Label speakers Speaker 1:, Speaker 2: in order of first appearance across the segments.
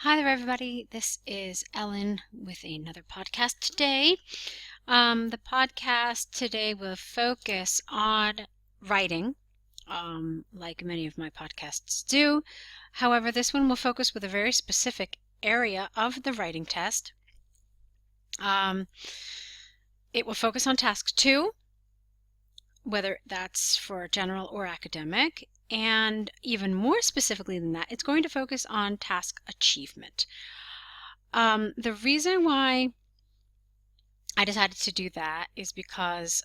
Speaker 1: Hi there, everybody. This is Ellen with another podcast today. The podcast today will focus on writing, like many of my podcasts do. However, this one will focus with a very specific area of the writing test. It will focus on task 2, whether that's for general or academic. And even more specifically than that, it's going to focus on task achievement. The reason why I decided to do that is because,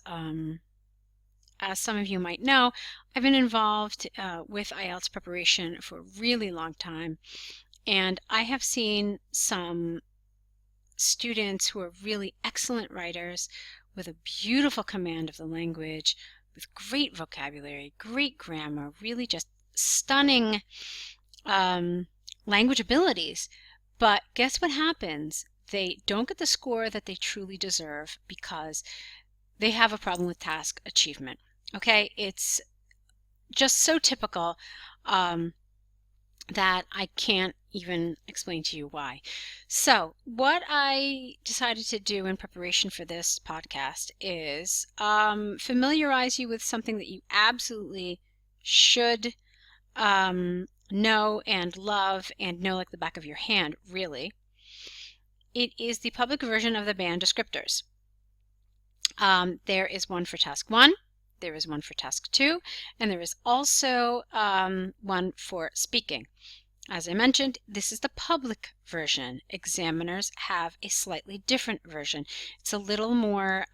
Speaker 1: as some of you might know, I've been involved with IELTS preparation for a really long time, and I have seen some students who are really excellent writers with a beautiful command of the language, with great vocabulary, great grammar, really just stunning language abilities. But guess what happens? They don't get the score that they truly deserve because they have a problem with task achievement. Okay, it's just so typical that I can't even explain to you why. So what I decided to do in preparation for this podcast is familiarize you with something that you absolutely should know and love and know like the back of your hand, really. It is the public version of the band descriptors. There is one for task 1, there is one for task 2, and there is also one for speaking. As I mentioned, this is the public version. Examiners have a slightly different version. It's a little more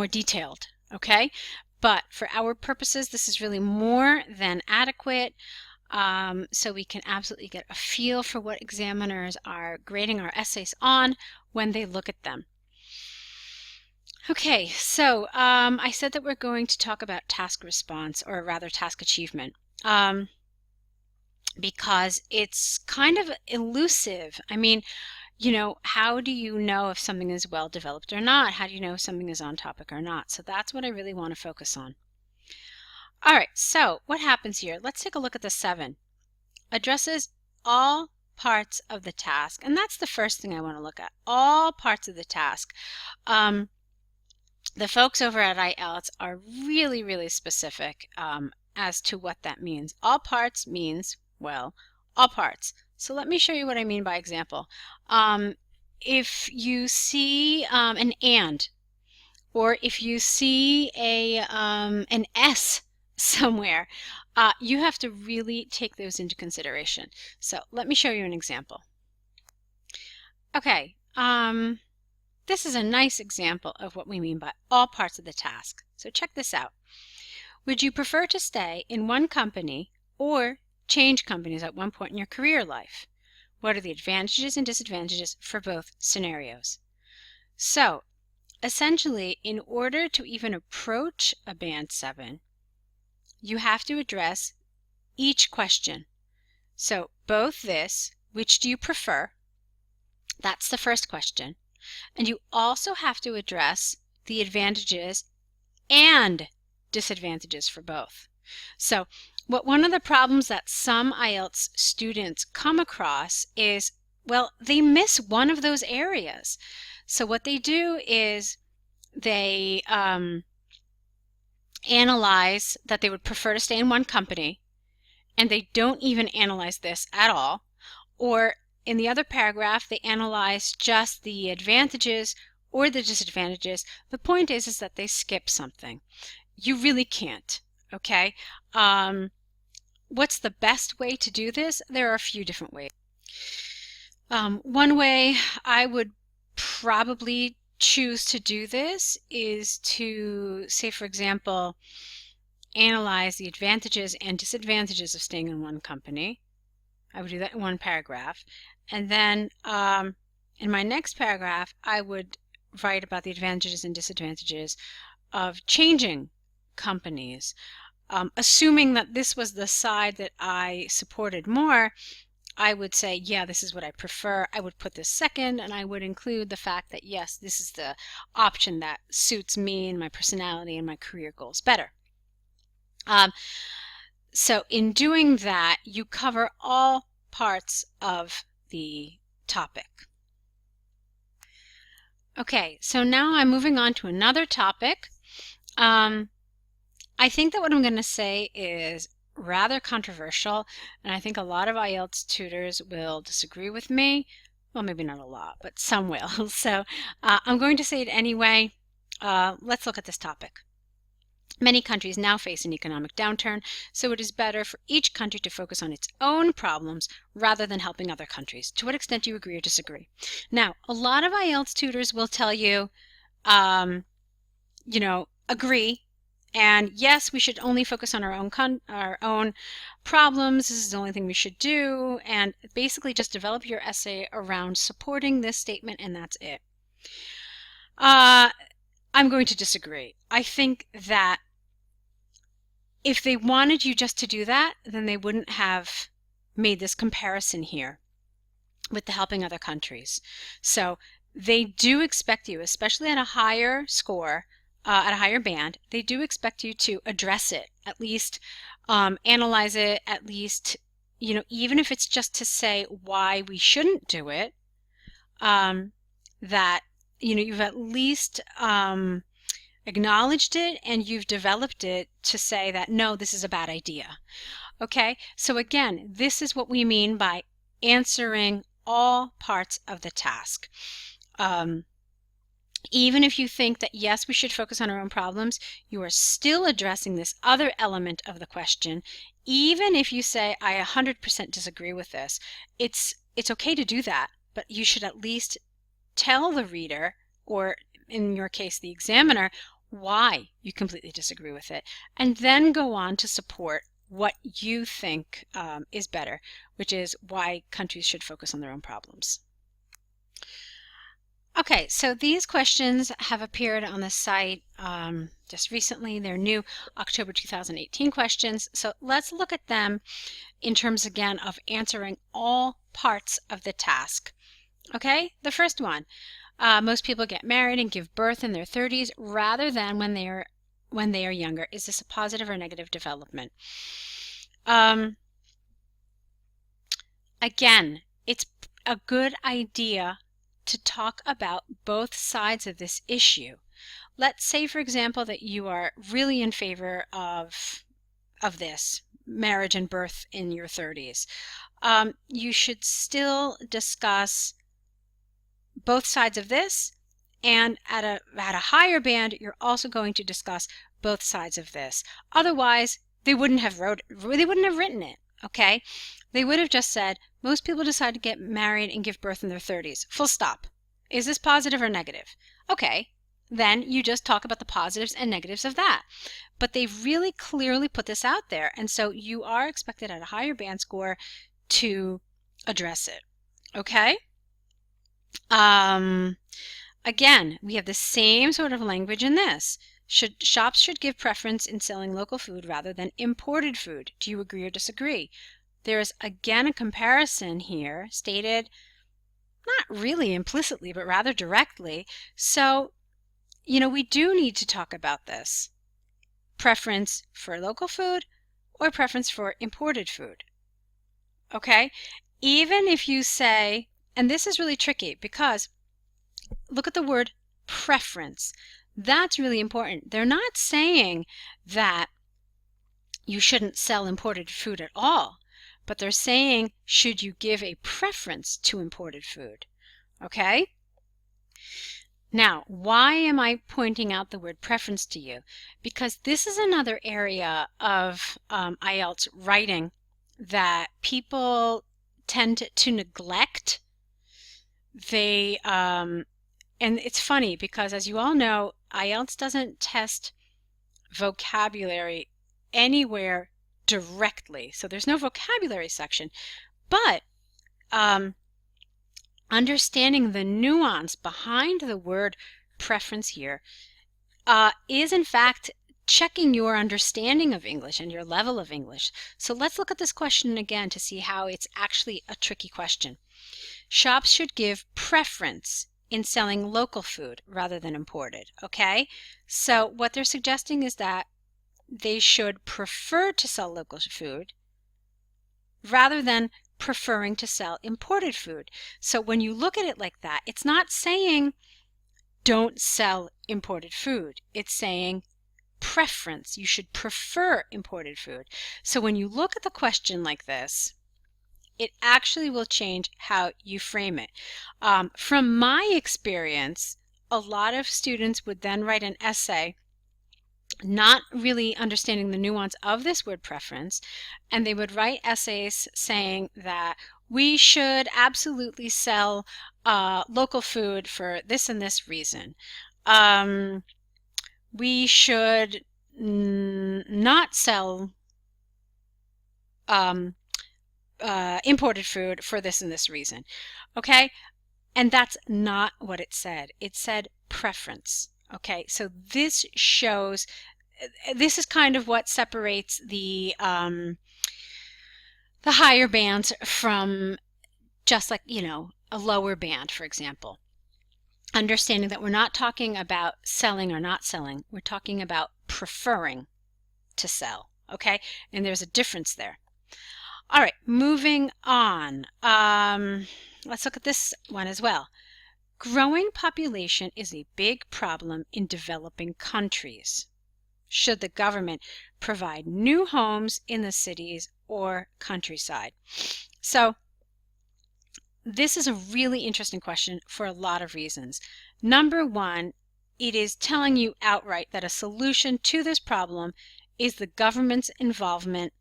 Speaker 1: detailed, okay? But for our purposes, this is really more than adequate. So we can absolutely get a feel for what examiners are grading our essays on when they look at them. Okay, so I said that we're going to talk about task response, or rather task achievement. Because it's kind of elusive. I mean, how do you know if something is well developed or not? How do you know if something is on topic or not? So that's what I really want to focus on. All right, so what happens here? Let's take a look at the 7. Addresses all parts of the task, and that's the first thing I want to look at. All parts of the task. The folks over at IELTS are really, really specific as to what that means. All parts means, well, all parts. So let me show you what I mean by example. If you see an and, or if you see an S somewhere, you have to really take those into consideration. So let me show you an example. Okay, this is a nice example of what we mean by all parts of the task. So check this out. Would you prefer to stay in one company or change companies at one point in your career life? What are the advantages and disadvantages for both scenarios? So, essentially, in order to even approach a Band 7, you have to address each question. So, both this, which do you prefer? That's the first question. And you also have to address the advantages and disadvantages for both. So one of the problems that some IELTS students come across is, well, they miss one of those areas. So what they do is they analyze that they would prefer to stay in one company, and they don't even analyze this at all. Or in the other paragraph, they analyze just the advantages or the disadvantages. The point is that they skip something. You really can't, okay? What's the best way to do this? There are a few different ways. One way I would probably choose to do this is to, say, for example, analyze the advantages and disadvantages of staying in one company. I would do that in one paragraph. And then in my next paragraph, I would write about the advantages and disadvantages of changing companies. Assuming that this was the side that I supported more, I would say, yeah, this is what I prefer. I would put this second, and I would include the fact that, yes, this is the option that suits me and my personality and my career goals better. So in doing that, you cover all parts of the topic. Okay, so now I'm moving on to another topic. I think that what I'm going to say is rather controversial, and I think a lot of IELTS tutors will disagree with me. Well, maybe not a lot, but some will. So I'm going to say it anyway. Let's look at this topic. Many countries now face an economic downturn, so it is better for each country to focus on its own problems rather than helping other countries. To what extent do you agree or disagree? Now, a lot of IELTS tutors will tell you, agree. And yes, we should only focus on our own problems. This is the only thing we should do. And basically just develop your essay around supporting this statement, and that's it. I'm going to disagree. I think that if they wanted you just to do that, then they wouldn't have made this comparison here with the helping other countries. So they do expect you, especially at a higher score, at a higher band, they do expect you to address it, at least analyze it, at least, even if it's just to say why we shouldn't do it, that, you've at least acknowledged it and you've developed it to say that, no, this is a bad idea. Okay, so again, this is what we mean by answering all parts of the task. Even if you think that, yes, we should focus on our own problems, you are still addressing this other element of the question. Even if you say, I 100% disagree with this, it's okay to do that, but you should at least tell the reader, or in your case, the examiner, why you completely disagree with it, and then go on to support what you think is better, which is why countries should focus on their own problems. Okay, so these questions have appeared on the site just recently. They're new October 2018 questions. So let's look at them in terms, again, of answering all parts of the task. Okay, the first one. Most people get married and give birth in their 30s rather than when they are younger. Is this a positive or negative development? Again, it's a good idea to talk about both sides of this issue. Let's say, for example, that you are really in favor of this, marriage and birth in your 30s. You should still discuss both sides of this, and at a higher band, you're also going to discuss both sides of this. Otherwise, they wouldn't have written it. Okay, they would have just said most people decide to get married and give birth in their 30s. Full stop. Is this positive or negative? Okay, then you just talk about the positives and negatives of that. But they've really clearly put this out there, and so you are expected at a higher band score to address it. Okay. Again, we have the same sort of language in this. Shops should give preference in selling local food rather than imported food. Do you agree or disagree? There is again a comparison here stated not really implicitly, but rather directly. So, we do need to talk about this. Preference for local food or preference for imported food. Okay? Even if you say, and this is really tricky because look at the word preference. That's really important. They're not saying that you shouldn't sell imported food at all, but they're saying, should you give a preference to imported food? Okay? Now, why am I pointing out the word preference to you? Because this is another area of IELTS writing that people tend to neglect. And it's funny because, as you all know, IELTS doesn't test vocabulary anywhere directly. So there's no vocabulary section. But understanding the nuance behind the word preference here is, in fact, checking your understanding of English and your level of English. So let's look at this question again to see how it's actually a tricky question. Shops should give preference in selling local food rather than imported. Okay, so what they're suggesting is that they should prefer to sell local food rather than preferring to sell imported food. So when you look at it like that, it's not saying don't sell imported food. It's saying preference. You should prefer imported food. So when you look at the question like this, it actually will change how you frame it. From my experience, a lot of students would then write an essay not really understanding the nuance of this word preference, and they would write essays saying that we should absolutely sell local food for this and this reason. We should not sell imported food for this and this reason. Okay? And that's not what it said. It said preference. Okay? So this shows, this is kind of what separates the higher bands from just like, you know, a lower band, for example. Understanding that we're not talking about selling or not selling. We're talking about preferring to sell. Okay? And there's a difference there. All right, moving on. Let's look at this one as well. Growing population is a big problem in developing countries. Should the government provide new homes in the cities or countryside? So this is a really interesting question for a lot of reasons. Number one, it is telling you outright that a solution to this problem is the government's involvement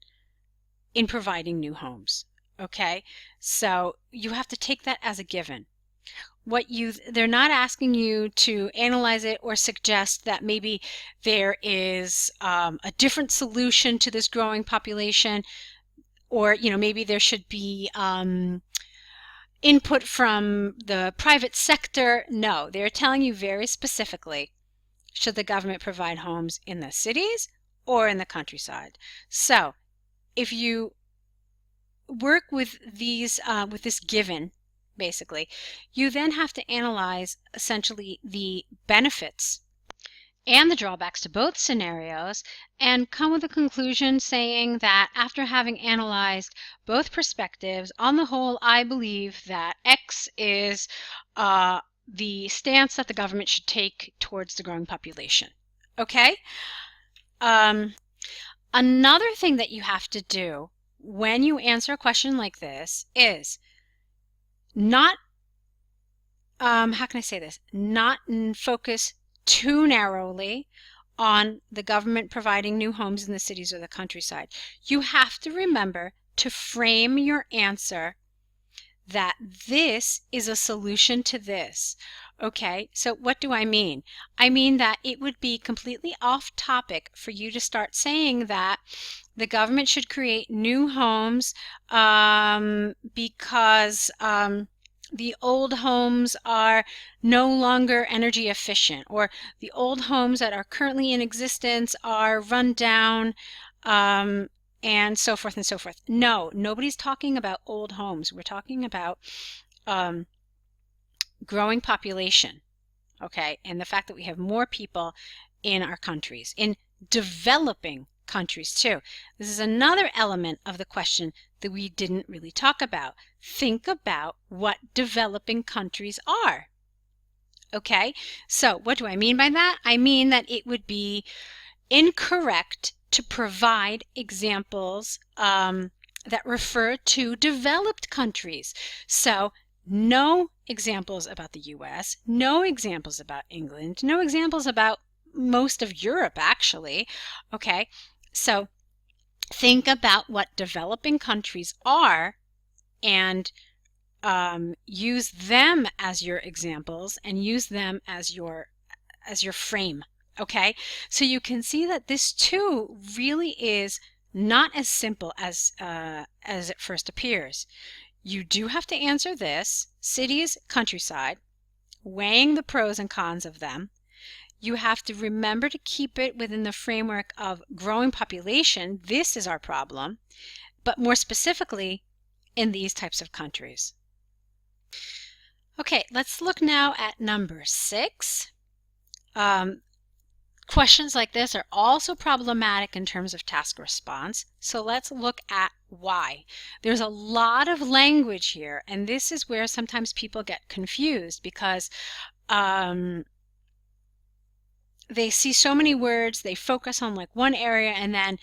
Speaker 1: in providing new homes. Okay, so you have to take that as a given. They're not asking you to analyze it or suggest that maybe there is a different solution to this growing population, or maybe there should be input from the private sector. No, they're telling you very specifically, should the government provide homes in the cities or in the countryside? So if you work with these with this given, basically, you then have to analyze essentially the benefits and the drawbacks to both scenarios and come with a conclusion saying that after having analyzed both perspectives, on the whole, I believe that X is the stance that the government should take towards the growing population. Okay? Another thing that you have to do when you answer a question like this is not, how can I say this? Not focus too narrowly on the government providing new homes in the cities or the countryside. You have to remember to frame your answer that this is a solution to this. Okay, so what do I mean? I mean that it would be completely off topic for you to start saying that the government should create new homes because the old homes are no longer energy efficient, or the old homes that are currently in existence are run down, and so forth and so forth. No, nobody's talking about old homes. We're talking about growing population, okay, and the fact that we have more people in our countries, in developing countries too. This is another element of the question that we didn't really talk about. Think about what developing countries are. Okay, so what do I mean by that? I mean that it would be incorrect to provide examples that refer to developed countries. So no examples about the US, no examples about England, no examples about most of Europe actually. Okay, so think about what developing countries are and use them as your examples and use them as your frame. Okay, so you can see that this too really is not as simple as it first appears. You do have to answer this: cities, countryside, weighing the pros and cons of them. You have to remember to keep it within the framework of growing population. This is our problem, but more specifically in these types of countries. Okay, let's look now at number 6. questions like this are also problematic in terms of task response. So let's look at why. There's a lot of language here, and this is where sometimes people get confused because they see so many words, they focus on like one area, and then,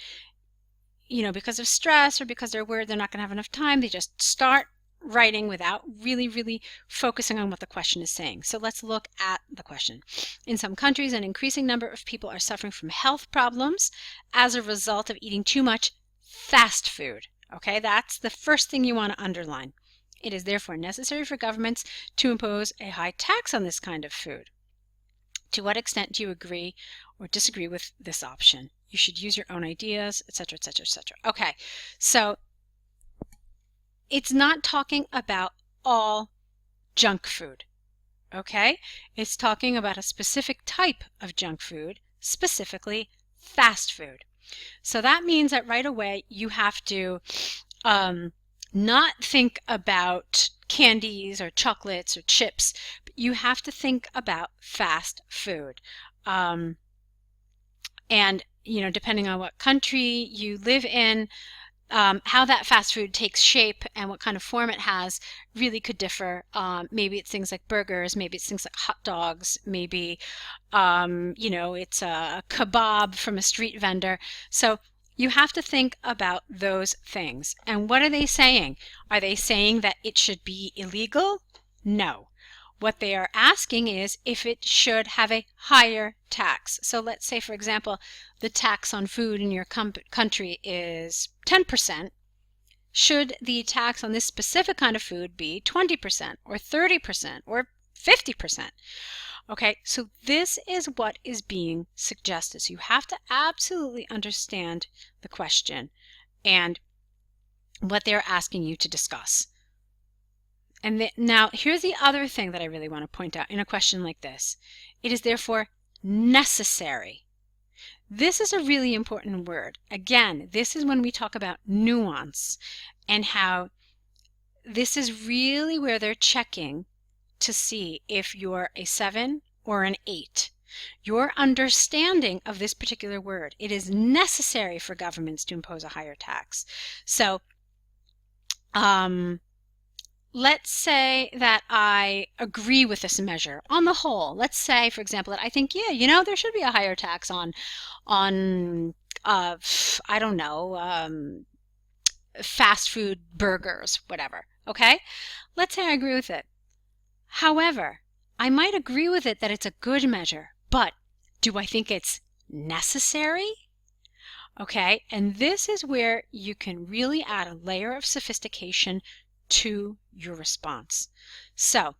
Speaker 1: because of stress or because they're worried they're not going to have enough time, they just start writing without really focusing on what the question is saying. So let's look at the question. In some countries, an increasing number of people are suffering from health problems as a result of eating too much fast food. Okay, that's the first thing you want to underline. It is therefore necessary for governments to impose a high tax on this kind of food. To what extent do you agree or disagree with this option? You should use your own ideas, etc., etc., etc. Okay, so it's not talking about all junk food, okay? It's talking about a specific type of junk food, specifically fast food. So that means that right away you have to not think about candies or chocolates or chips, but you have to think about fast food. And, depending on what country you live in, how that fast food takes shape and what kind of form it has really could differ. Maybe it's things like burgers, maybe it's things like hot dogs, maybe, it's a kebab from a street vendor. So you have to think about those things. And what are they saying? Are they saying that it should be illegal? No. What they are asking is if it should have a higher tax. So let's say, for example, the tax on food in your country is 10%. Should the tax on this specific kind of food be 20% or 30% or 50%? Okay, so this is what is being suggested. So you have to absolutely understand the question and what they're asking you to discuss. And now here's the other thing that I really want to point out in a question like this. It is therefore necessary. This is a really important word. Again, this is when we talk about nuance and how this is really where they're checking to see if you're a 7 or an 8. Your understanding of this particular word. It is necessary for governments to impose a higher tax. So, let's say that I agree with this measure on the whole. Let's say, for example, that I think, there should be a higher tax on I don't know, fast food burgers, whatever. Okay? Let's say I agree with it. However, I might agree with it that it's a good measure, but do I think it's necessary? Okay? And this is where you can really add a layer of sophistication to your response. So,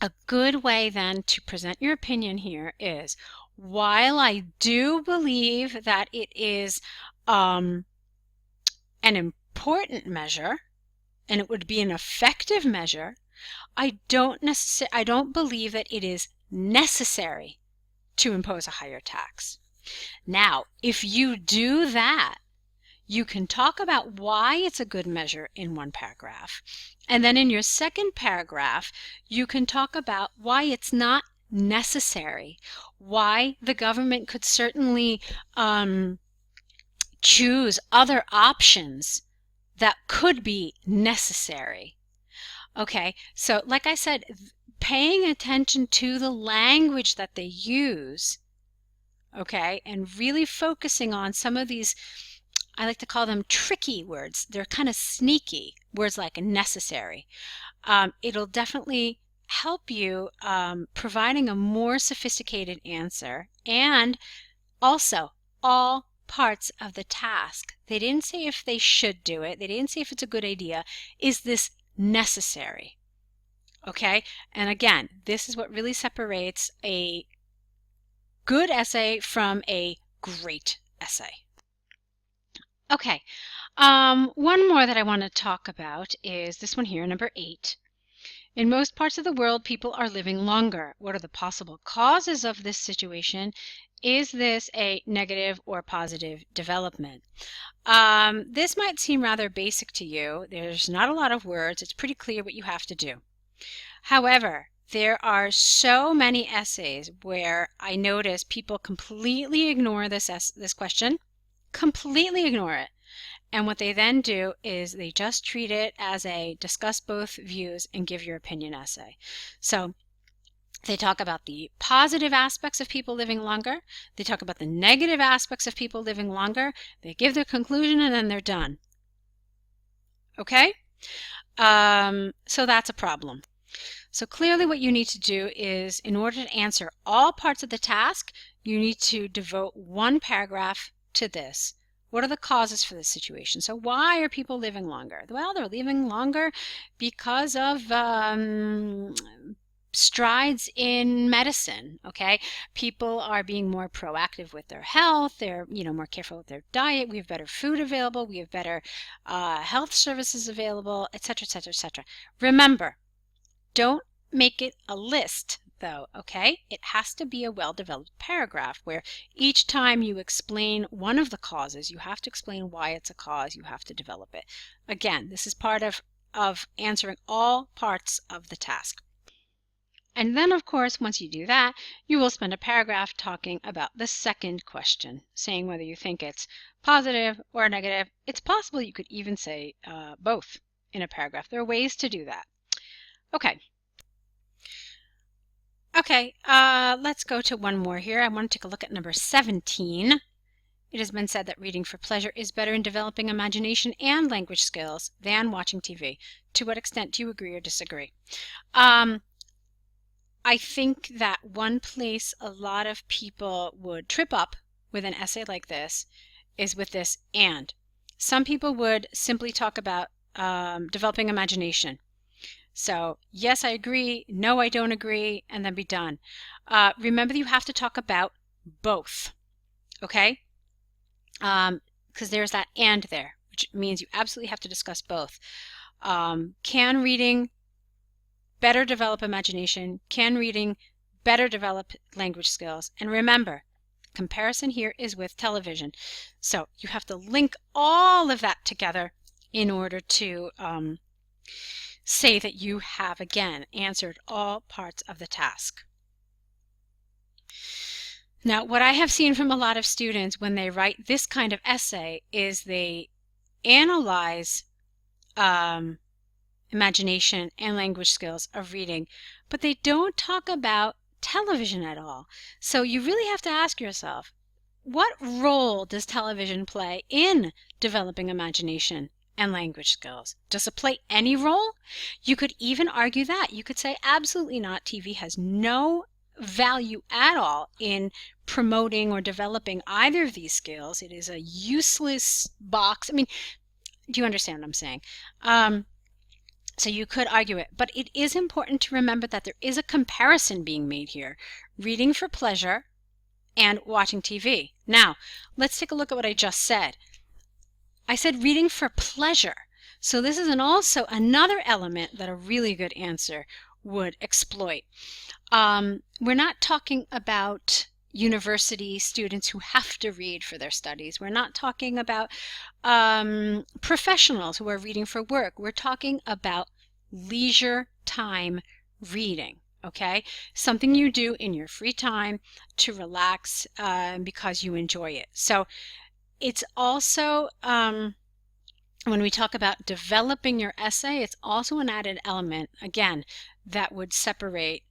Speaker 1: a good way then to present your opinion here is, while I do believe that it is an important measure and it would be an effective measure, I don't believe that it is necessary to impose a higher tax. Now, if you do that, you can talk about why it's a good measure in one paragraph. And then in your second paragraph, you can talk about why it's not necessary, why the government could certainly choose other options that could be necessary. Okay, so like I said, paying attention to the language that they use, okay, and really focusing on some of these, I like to call them tricky words. They're kind of sneaky, words like necessary. It'll definitely help you providing a more sophisticated answer, and also all parts of the task. They didn't say if they should do it. They didn't say if it's a good idea. Is this necessary? Okay, and again, this is what really separates a good essay from a great essay. Okay, one more that I want to talk about is this one here, number 8. In most parts of the world, people are living longer. What are the possible causes of this situation? Is this a negative or positive development? This might seem rather basic to you. There's not a lot of words. It's pretty clear what you have to do. However, There are so many essays where I notice people completely ignore this question, completely ignore it. And what they then do is they just treat it as a discuss both views and give your opinion essay. So they talk about the positive aspects of people living longer. They talk about the negative aspects of people living longer. They give their conclusion and then they're done. Okay? So that's a problem. So clearly what you need to do is, in order to answer all parts of the task, you need to devote one paragraph to this. What are the causes for this situation? So why are people living longer? Well, they're living longer because of strides in medicine, okay? People are being more proactive with their health. They're, more careful with their diet. We have better food available. We have better health services available, etc., etc., etc. Remember, don't make it a list, though, okay? It has to be a well-developed paragraph where each time you explain one of the causes, you have to explain why it's a cause. You have to develop it. Again, this is part of answering all parts of the task. And then, of course, once you do that, you will spend a paragraph talking about the second question, saying whether you think it's positive or negative. It's possible you could even say both in a paragraph. There are ways to do that. Okay. Okay, let's go to one more here. I want to take a look at number 17. It has been said that reading for pleasure is better in developing imagination and language skills than watching TV. To what extent do you agree or disagree? I think that one place a lot of people would trip up with an essay like this is with this and. Some people would simply talk about developing imagination. So, yes, I agree, no, I don't agree, and then be done. Remember that you have to talk about both, okay? Because there's that and there, which means you absolutely have to discuss both. Can reading better develop imagination? Can reading better develop language skills? And remember, the comparison here is with television. So you have to link all of that together in order to say that you have, again, answered all parts of the task. Now, what I have seen from a lot of students when they write this kind of essay is they analyze imagination and language skills of reading, but they don't talk about television at all. So you really have to ask yourself, what role does television play in developing imagination and language skills? Does it play any role? You could even argue that. You could say absolutely not. TV has no value at all in promoting or developing either of these skills. It is a useless box. I mean, do you understand what I'm saying? So you could argue it, but it is important to remember that there is a comparison being made here. Reading for pleasure and watching TV. Now, let's take a look at what I just said. I said reading for pleasure. So this is also another element that a really good answer would exploit. We're not talking about university students who have to read for their studies. We're not talking about professionals who are reading for work. We're talking about leisure time reading. Okay, something you do in your free time to relax because you enjoy it. So it's also, when we talk about developing your essay, it's also an added element, again, that would separate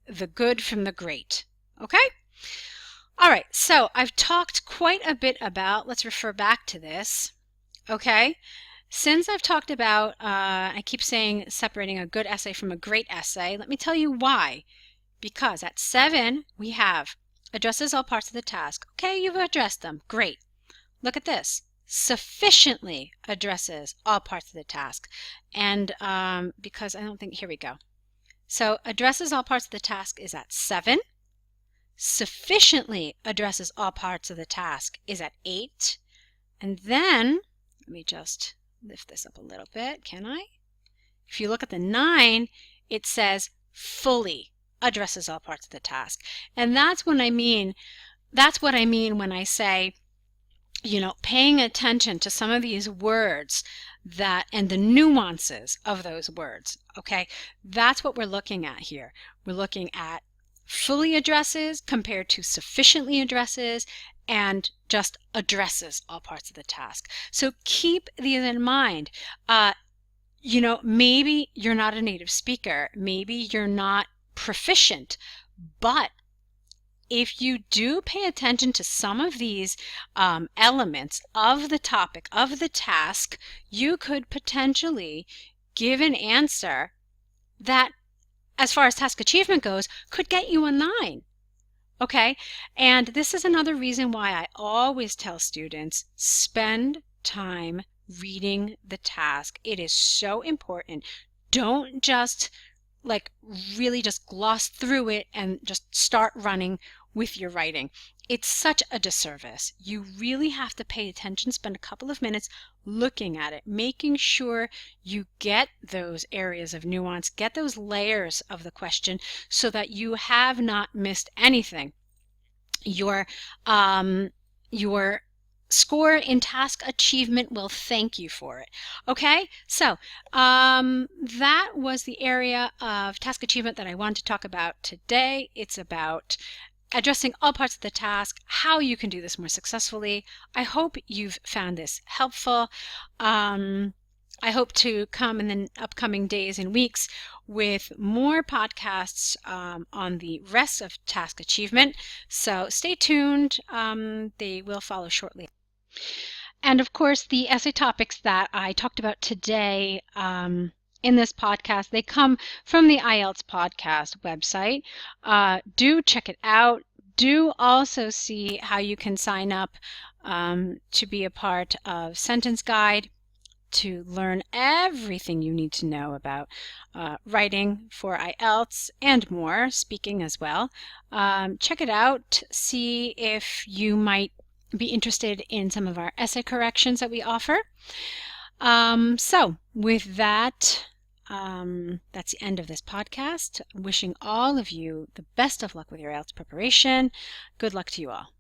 Speaker 1: the good from the great. Okay? All right, so I've talked quite a bit about, let's refer back to this. Okay? Since I've talked about, I keep saying separating a good essay from a great essay, let me tell you why. Because at 7, we have addresses all parts of the task. Okay, you've addressed them. Great. Look at this. Sufficiently addresses all parts of the task. And because I don't think, here we go. So addresses all parts of the task is at 7. Sufficiently addresses all parts of the task is at 8. And then, let me just lift this up a little bit, can I? If you look at the 9, it says fully addresses all parts of the task. And that's what I mean when I say, paying attention to some of these words that and the nuances of those words. Okay, that's what we're looking at here. We're looking at fully addresses compared to sufficiently addresses and just addresses all parts of the task. So keep these in mind. Maybe you're not a native speaker, maybe you're not proficient, but if you do pay attention to some of these elements of the topic, of the task, you could potentially give an answer that, as far as task achievement goes, could get you a 9. Okay? And this is another reason why I always tell students, spend time reading the task. It is so important. Don't just really just gloss through it and just start running with your writing. It's such a disservice. You really have to pay attention, spend a couple of minutes looking at it, making sure you get those areas of nuance, get those layers of the question so that you have not missed anything. Your score in task achievement will thank you for it. Okay, so that was the area of task achievement that I wanted to talk about today. It's about addressing all parts of the task, how you can do this more successfully. I hope you've found this helpful. I hope to come in the upcoming days and weeks with more podcasts on the rest of task achievement. So stay tuned. They will follow shortly. And of course, the essay topics that I talked about today in this podcast, they come from the IELTS podcast website. Do check it out. Do also see how you can sign up to be a part of Sentence Guide, to learn everything you need to know about writing for IELTS and more, speaking as well. Check it out. See if you might be interested in some of our essay corrections that we offer. So with that, that's the end of this podcast. Wishing all of you the best of luck with your IELTS preparation. Good luck to you all.